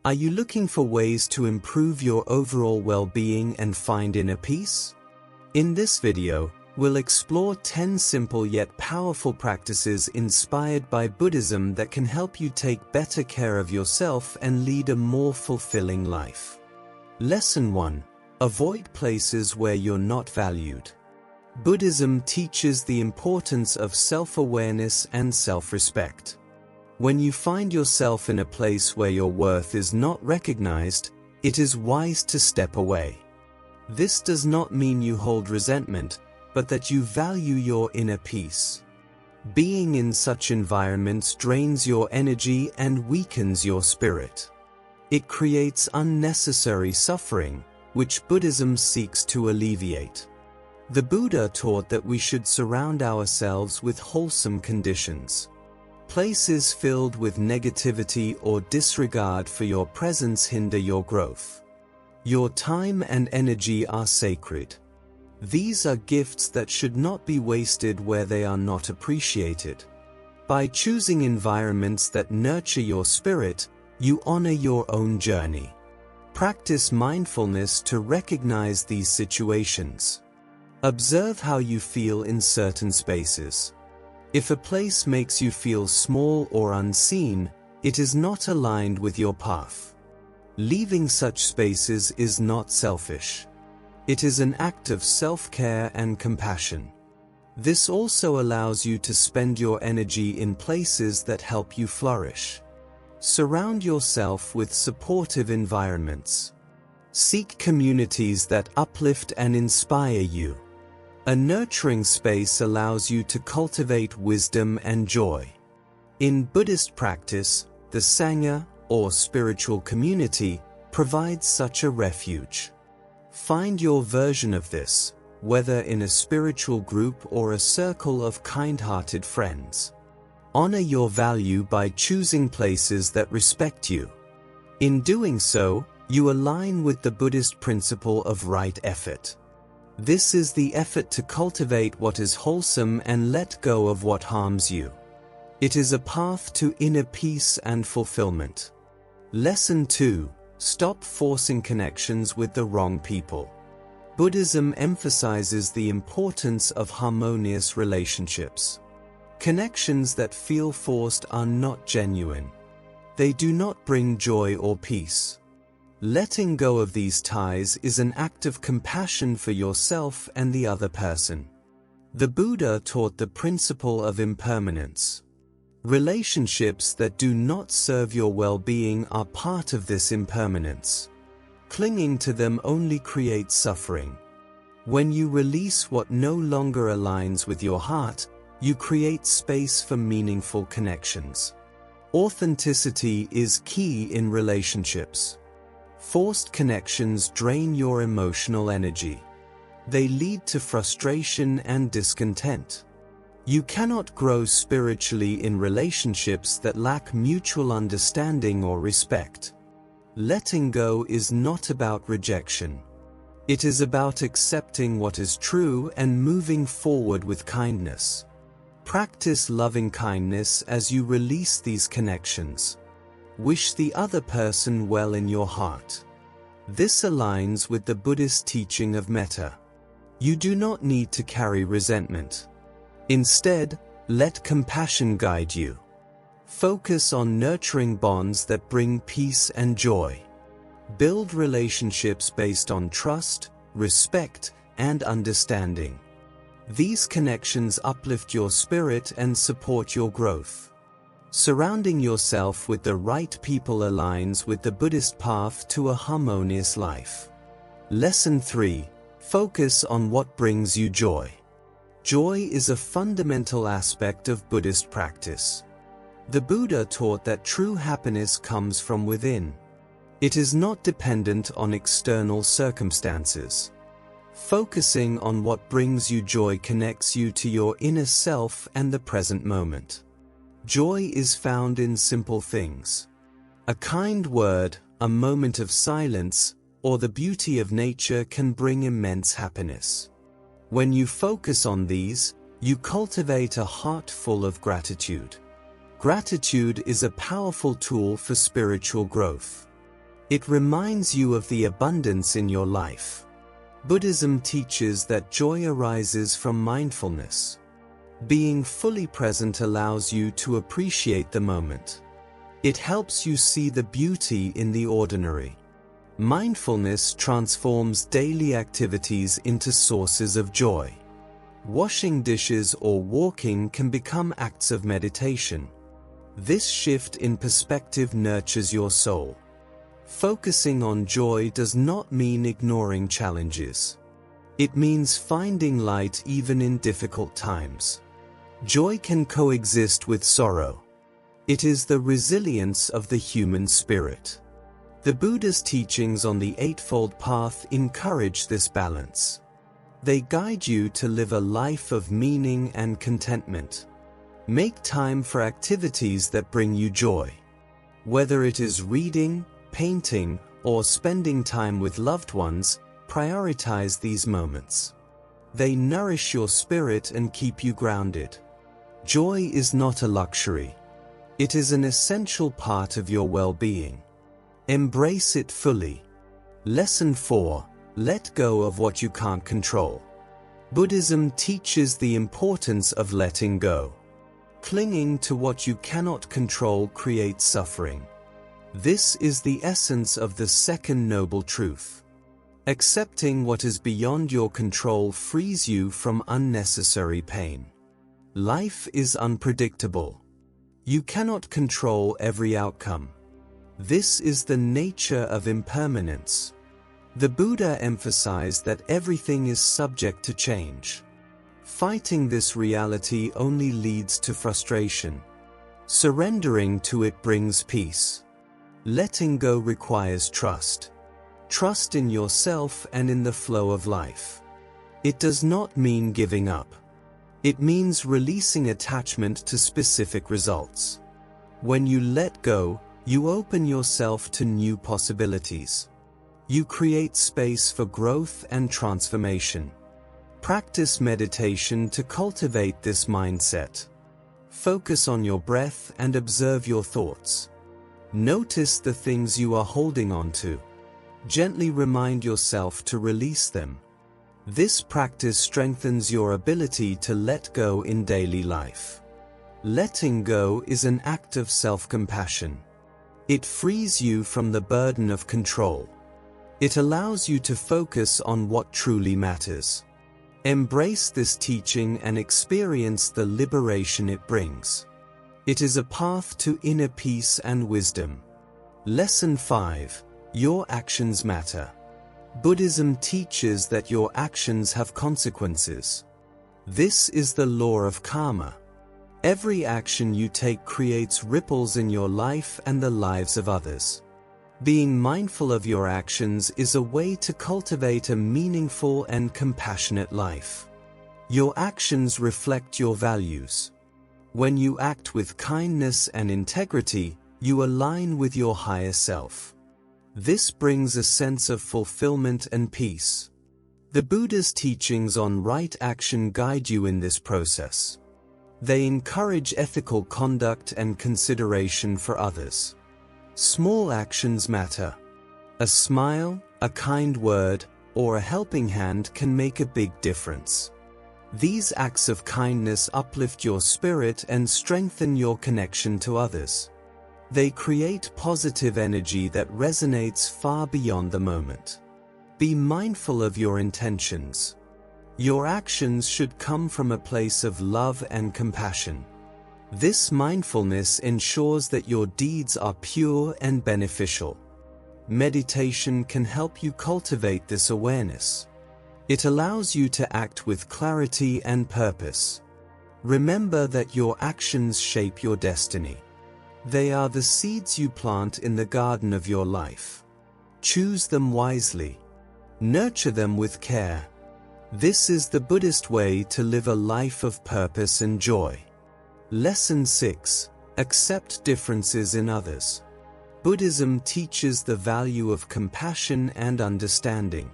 Are you looking for ways to improve your overall well-being and find inner peace? In this video, we'll explore 10 simple yet powerful practices inspired by Buddhism that can help you take better care of yourself and lead a more fulfilling life. Lesson 1. Avoid places where you're not valued. Buddhism teaches the importance of self-awareness and self-respect. When you find yourself in a place where your worth is not recognized, it is wise to step away. This does not mean you hold resentment, but that you value your inner peace. Being in such environments drains your energy and weakens your spirit. It creates unnecessary suffering, which Buddhism seeks to alleviate. The Buddha taught that we should surround ourselves with wholesome conditions. Places filled with negativity or disregard for your presence hinder your growth. Your time and energy are sacred. These are gifts that should not be wasted where they are not appreciated. By choosing environments that nurture your spirit, you honor your own journey. Practice mindfulness to recognize these situations. Observe how you feel in certain spaces. If a place makes you feel small or unseen, it is not aligned with your path. Leaving such spaces is not selfish. It is an act of self-care and compassion. This also allows you to spend your energy in places that help you flourish. Surround yourself with supportive environments. Seek communities that uplift and inspire you. A nurturing space allows you to cultivate wisdom and joy. In Buddhist practice, the Sangha, or spiritual community, provides such a refuge. Find your version of this, whether in a spiritual group or a circle of kind-hearted friends. Honor your value by choosing places that respect you. In doing so, you align with the Buddhist principle of right effort. This is the effort to cultivate what is wholesome and let go of what harms you. It is a path to inner peace and fulfillment. Lesson 2. Stop forcing connections with the wrong people. Buddhism emphasizes the importance of harmonious relationships. Connections that feel forced are not genuine. They do not bring joy or peace. Letting go of these ties is an act of compassion for yourself and the other person. The Buddha taught the principle of impermanence. Relationships that do not serve your well-being are part of this impermanence. Clinging to them only creates suffering. When you release what no longer aligns with your heart, you create space for meaningful connections. Authenticity is key in relationships. Forced connections drain your emotional energy. They lead to frustration and discontent. You cannot grow spiritually in relationships that lack mutual understanding or respect. Letting go is not about rejection. It is about accepting what is true and moving forward with kindness. Practice loving kindness as you release these connections. Wish the other person well in your heart. This aligns with the Buddhist teaching of metta. You do not need to carry resentment. Instead, let compassion guide you. Focus on nurturing bonds that bring peace and joy. Build relationships based on trust, respect, and understanding. These connections uplift your spirit and support your growth. Surrounding yourself with the right people aligns with the Buddhist path to a harmonious life. Lesson 3. Focus on what brings you joy. Joy is a fundamental aspect of Buddhist practice. The Buddha taught that true happiness comes from within. It is not dependent on external circumstances. Focusing on what brings you joy connects you to your inner self and the present moment. Joy is found in simple things. A kind word, a moment of silence, or the beauty of nature can bring immense happiness. When you focus on these, you cultivate a heart full of gratitude. Gratitude is a powerful tool for spiritual growth. It reminds you of the abundance in your life. Buddhism teaches that joy arises from mindfulness. Being fully present allows you to appreciate the moment. It helps you see the beauty in the ordinary. Mindfulness transforms daily activities into sources of joy. Washing dishes or walking can become acts of meditation. This shift in perspective nurtures your soul. Focusing on joy does not mean ignoring challenges. It means finding light even in difficult times. Joy can coexist with sorrow. It is the resilience of the human spirit. The Buddha's teachings on the Eightfold Path encourage this balance. They guide you to live a life of meaning and contentment. Make time for activities that bring you joy. Whether it is reading, painting, or spending time with loved ones, prioritize these moments. They nourish your spirit and keep you grounded. Joy is not a luxury. It is an essential part of your well-being. Embrace it fully. Lesson 4. Let go of what you can't control. Buddhism teaches the importance of letting go. Clinging to what you cannot control creates suffering. This is the essence of the second noble truth. Accepting what is beyond your control frees you from unnecessary pain. Life is unpredictable. You cannot control every outcome. This is the nature of impermanence. The Buddha emphasized that everything is subject to change. Fighting this reality only leads to frustration. Surrendering to it brings peace. Letting go requires trust. Trust in yourself and in the flow of life. It does not mean giving up. It means releasing attachment to specific results. When you let go, you open yourself to new possibilities. You create space for growth and transformation. Practice meditation to cultivate this mindset. Focus on your breath and observe your thoughts. Notice the things you are holding on to. Gently remind yourself to release them. This practice strengthens your ability to let go in daily life. Letting go is an act of self-compassion. It frees you from the burden of control. It allows you to focus on what truly matters. Embrace this teaching and experience the liberation it brings. It is a path to inner peace and wisdom. Lesson 5. Your actions matter. Buddhism teaches that your actions have consequences. This is the law of karma. Every action you take creates ripples in your life and the lives of others. Being mindful of your actions is a way to cultivate a meaningful and compassionate life. Your actions reflect your values. When you act with kindness and integrity, you align with your higher self. This brings a sense of fulfillment and peace. The Buddha's teachings on right action guide you in this process. They encourage ethical conduct and consideration for others. Small actions matter. A smile, a kind word, or a helping hand can make a big difference. These acts of kindness uplift your spirit and strengthen your connection to others. They create positive energy that resonates far beyond the moment. Be mindful of your intentions. Your actions should come from a place of love and compassion. This mindfulness ensures that your deeds are pure and beneficial. Meditation can help you cultivate this awareness. It allows you to act with clarity and purpose. Remember that your actions shape your destiny. They are the seeds you plant in the garden of your life. Choose them wisely. Nurture them with care. This is the Buddhist way to live a life of purpose and joy. Lesson 6. Accept differences in others. Buddhism teaches the value of compassion and understanding.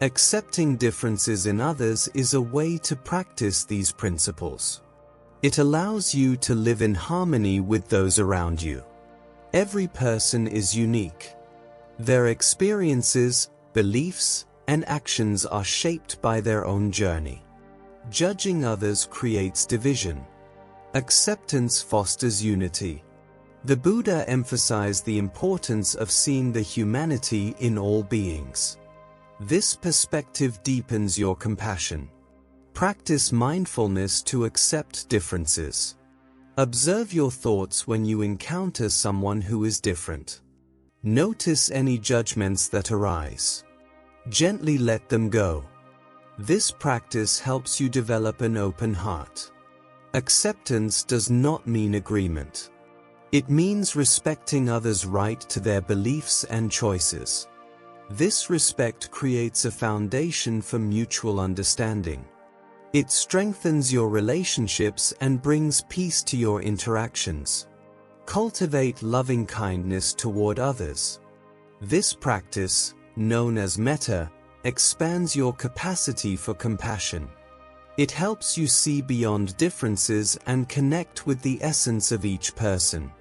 Accepting differences in others is a way to practice these principles. It allows you to live in harmony with those around you. Every person is unique. Their experiences, beliefs, and actions are shaped by their own journey. Judging others creates division. Acceptance fosters unity. The Buddha emphasized the importance of seeing the humanity in all beings. This perspective deepens your compassion. Practice mindfulness to accept differences. Observe your thoughts when you encounter someone who is different. Notice any judgments that arise. Gently let them go. This practice helps you develop an open heart. Acceptance does not mean agreement. It means respecting others' right to their beliefs and choices. This respect creates a foundation for mutual understanding. It strengthens your relationships and brings peace to your interactions. Cultivate loving kindness toward others. This practice, known as metta, expands your capacity for compassion. It helps you see beyond differences and connect with the essence of each person.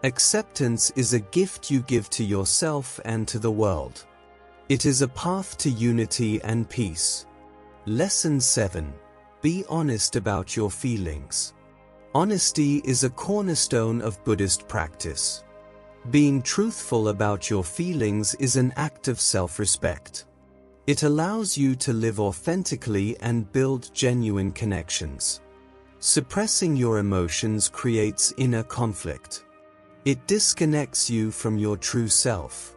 Acceptance is a gift you give to yourself and to the world. It is a path to unity and peace. Lesson 7. Be honest about your feelings. Honesty is a cornerstone of Buddhist practice. Being truthful about your feelings is an act of self-respect. It allows you to live authentically and build genuine connections. Suppressing your emotions creates inner conflict. It disconnects you from your true self.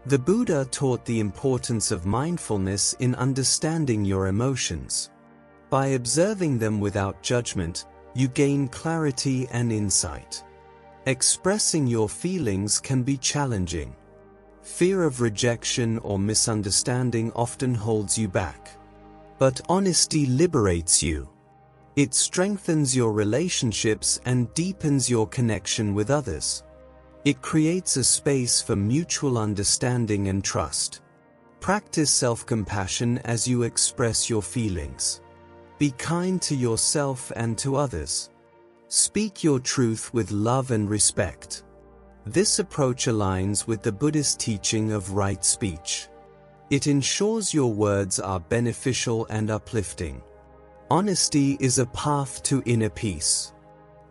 The Buddha taught the importance of mindfulness in understanding your emotions. By observing them without judgment, you gain clarity and insight. Expressing your feelings can be challenging. Fear of rejection or misunderstanding often holds you back. But honesty liberates you. It strengthens your relationships and deepens your connection with others. It creates a space for mutual understanding and trust. Practice self-compassion as you express your feelings. Be kind to yourself and to others. Speak your truth with love and respect. This approach aligns with the Buddhist teaching of right speech. It ensures your words are beneficial and uplifting. Honesty is a path to inner peace.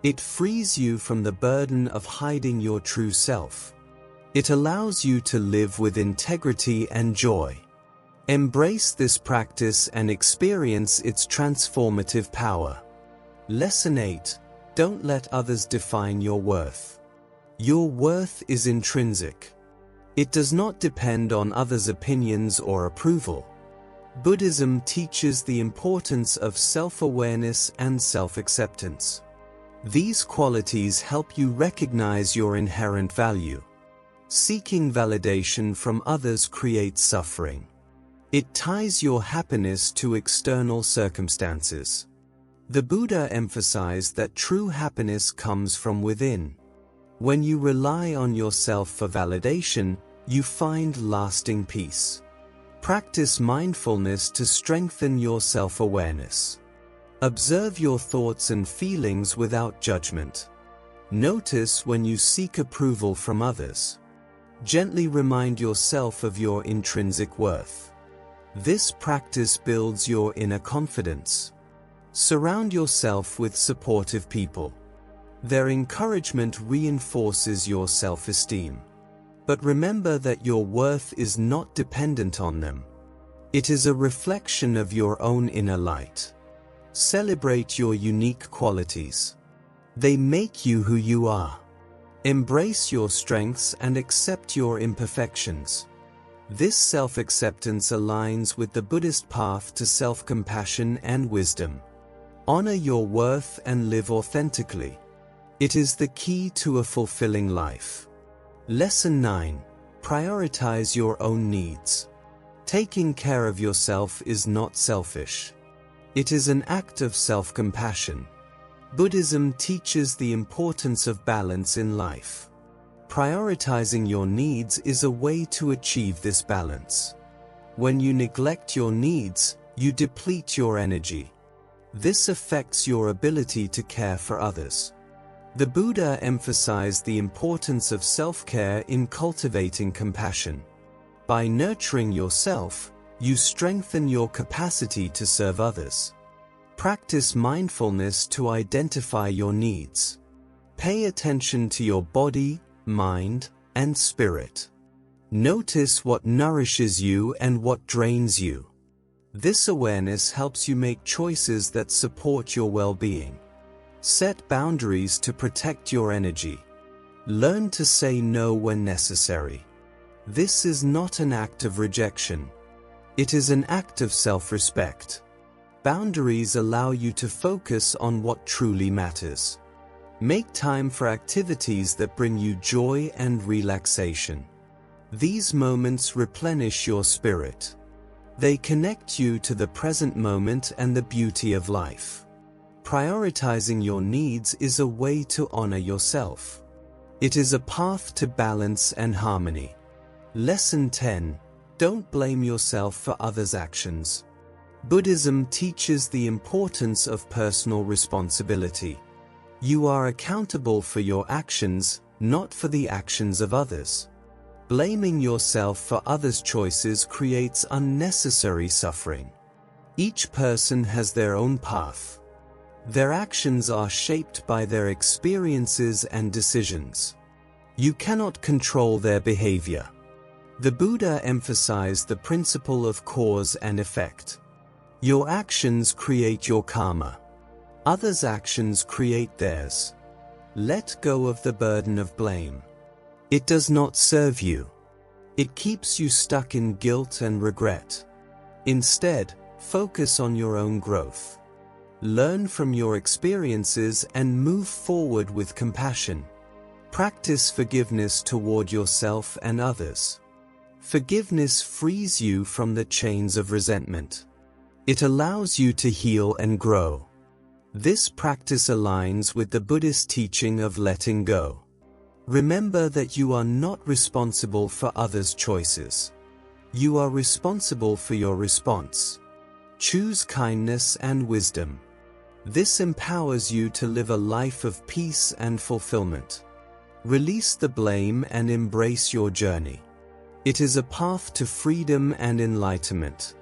It frees you from the burden of hiding your true self. It allows you to live with integrity and joy. Embrace this practice and experience its transformative power. Lesson 8. Don't let others define your worth. Your worth is intrinsic. It does not depend on others' opinions or approval. Buddhism teaches the importance of self-awareness and self-acceptance. These qualities help you recognize your inherent value. Seeking validation from others creates suffering. It ties your happiness to external circumstances. The Buddha emphasized that true happiness comes from within. When you rely on yourself for validation, you find lasting peace. Practice mindfulness to strengthen your self-awareness. Observe your thoughts and feelings without judgment. Notice when you seek approval from others. Gently remind yourself of your intrinsic worth. This practice builds your inner confidence. Surround yourself with supportive people. Their encouragement reinforces your self-esteem. But remember that your worth is not dependent on them. It is a reflection of your own inner light. Celebrate your unique qualities. They make you who you are. Embrace your strengths and accept your imperfections. This self-acceptance aligns with the Buddhist path to self-compassion and wisdom. Honor your worth and live authentically. It is the key to a fulfilling life. Lesson 9. Prioritize your own needs. Taking care of yourself is not selfish. It is an act of self-compassion. Buddhism teaches the importance of balance in life. Prioritizing your needs is a way to achieve this balance. When you neglect your needs, you deplete your energy. This affects your ability to care for others. The Buddha emphasized the importance of self-care in cultivating compassion. By nurturing yourself, you strengthen your capacity to serve others. Practice mindfulness to identify your needs. Pay attention to your body, mind, and spirit. Notice what nourishes you and what drains you. This awareness helps you make choices that support your well-being. Set boundaries to protect your energy. Learn to say no when necessary. This is not an act of rejection. It is an act of self-respect. Boundaries allow you to focus on what truly matters. Make time for activities that bring you joy and relaxation. These moments replenish your spirit. They connect you to the present moment and the beauty of life. Prioritizing your needs is a way to honor yourself. It is a path to balance and harmony. Lesson 10. Don't blame yourself for others' actions. Buddhism teaches the importance of personal responsibility. You are accountable for your actions, not for the actions of others. Blaming yourself for others' choices creates unnecessary suffering. Each person has their own path. Their actions are shaped by their experiences and decisions. You cannot control their behavior. The Buddha emphasized the principle of cause and effect. Your actions create your karma. Others' actions create theirs. Let go of the burden of blame. It does not serve you. It keeps you stuck in guilt and regret. Instead, focus on your own growth. Learn from your experiences and move forward with compassion. Practice forgiveness toward yourself and others. Forgiveness frees you from the chains of resentment. It allows you to heal and grow. This practice aligns with the Buddhist teaching of letting go. Remember that you are not responsible for others' choices. You are responsible for your response. Choose kindness and wisdom. This empowers you to live a life of peace and fulfillment. Release the blame and embrace your journey. It is a path to freedom and enlightenment.